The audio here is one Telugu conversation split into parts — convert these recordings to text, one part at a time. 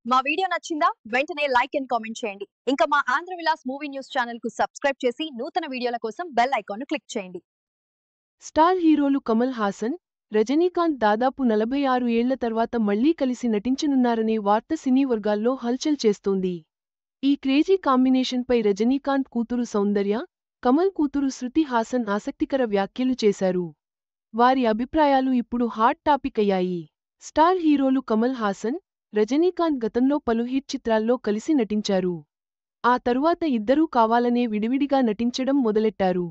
మా వీడియో నచ్చిందా? వెంటనే లైక్ అండ్ కామెంట్ చేయండి. ఇంకా మా Andhra Vilas movie news channel కు సబ్స్క్రైబ్ చేసి నూతన వీడియోల కోసం బెల్ ఐకాన్ ను క్లిక్ చేయండి. స్టార్ హీరోలు కమల్ హాసన్, రజనీకాంత్ దాదాపు 46 ఏళ్ల తర్వాత మళ్లీ కలిసి నటించనున్నారనే వార్త సినీ వర్గాల్లో హల్చల్ చేస్తోంది. ఈ క్రేజీ కాంబినేషన్పై రజనీకాంత్ కూతురు సౌందర్య, కమల్ కూతురు శృతి హాసన్ ఆసక్తికర వ్యాఖ్యలు చేశారు. వారి అభిప్రాయాలు ఇప్పుడు హాట్ టాపిక్ అయ్యాయి. స్టార్ హీరోలు కమల్ హాసన్, రజనీకాంత్ గతంలో పలు హిట్ చిత్రాల్లో కలిసి నటించారు. ఆ తరువాత ఇద్దరూ కావాలనే విడివిడిగా నటించడం మొదలెట్టారు.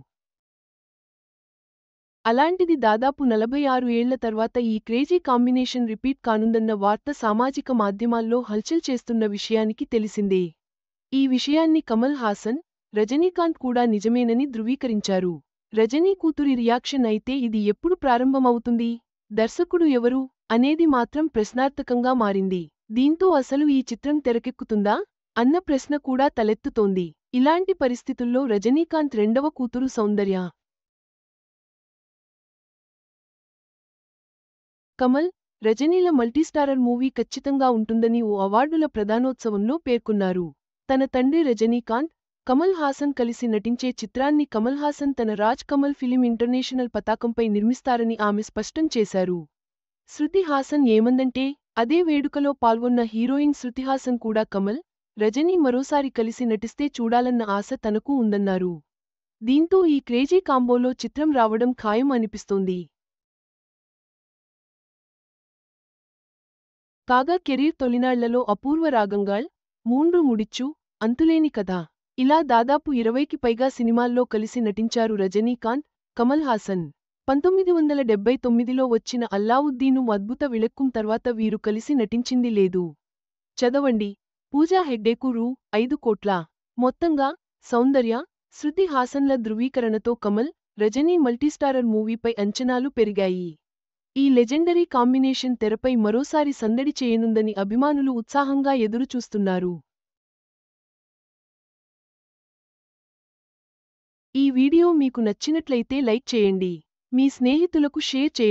అలాంటిది దాదాపు 46 ఏళ్ల తర్వాత ఈ క్రేజీ కాంబినేషన్ రిపీట్ కానుందన్న వార్త సామాజిక మాధ్యమాల్లో హల్చల్ చేస్తున్న విషయానికి తెలిసిందే. ఈ విషయాన్ని కమల్ హాసన్, రజనీకాంత్ కూడా నిజమేనని ధృవీకరించారు. రజనీ కూతురి రియాక్షన్ అయితే ఇది ఎప్పుడు ప్రారంభమవుతుంది, దర్శకుడు ఎవరు అనేది మాత్రం ప్రశ్నార్థకంగా మారింది. దీంతో అసలు ఈ చిత్రం తెరకెక్కుతుందా అన్న ప్రశ్న కూడా తలెత్తుతోంది. ఇలాంటి పరిస్థితుల్లో రజనీకాంత్ రెండవ కూతురు సౌందర్య, కమల్, రజనీల మల్టీస్టారర్ మూవీ ఖచ్చితంగా ఉంటుందని ఓ అవార్డుల ప్రదానోత్సవంలో పేర్కొన్నారు. తన తండ్రి రజనీకాంత్, కమల్ హాసన్ కలిసి నటించే చిత్రాన్ని కమల్ హాసన్ తన రాజ్ కమల్ ఫిలిం ఇంటర్నేషనల్ పతాకంపై నిర్మిస్తారని ఆమె స్పష్టం చేశారు. శృతి హాసన్ ఏమందంటే, అదే వేడుకలో పాల్గొన్న హీరోయిన్ శృతి హాసన్ కూడా కమల్, రజనీ మరోసారి కలిసి నటిస్తే చూడాలన్న ఆశ తనకు ఉందన్నారు. దీంతో ఈ క్రేజీ కాంబోలో చిత్రం రావడం ఖాయం అనిపిస్తోంది. కాగా కెరీర్ తొలినాళ్లలో అపూర్వ రాగంగాళ్, మూండ్రు ముడిచ్చు, అంతులేని కథ ఇలా దాదాపు 20కి పైగా సినిమాల్లో కలిసి నటించారు రజనీకాంత్, కమల్ హాసన్. 1979లో వచ్చిన అల్లావుద్దీను అద్భుత విళక్కం తర్వాత వీరు కలిసి నటించింది లేదు. చదవండి. పూజా హెగ్డేకు రూ. 5 కోట్ల. మొత్తంగా సౌందర్య, శృతి హాసన్ల ధృవీకరణతో కమల్, రజనీ మల్టీస్టారర్ మూవీపై అంచనాలు పెరిగాయి. ఈ లెజెండరీ కాంబినేషన్ తెరపై మరోసారి సందడి చేయనుందని అభిమానులు ఉత్సాహంగా ఎదురుచూస్తున్నారు. ఈ వీడియో మీకు నచ్చినట్లయితే లైక్ చేయండి. మీ స్నేహితులకు షేర్ చేయండి.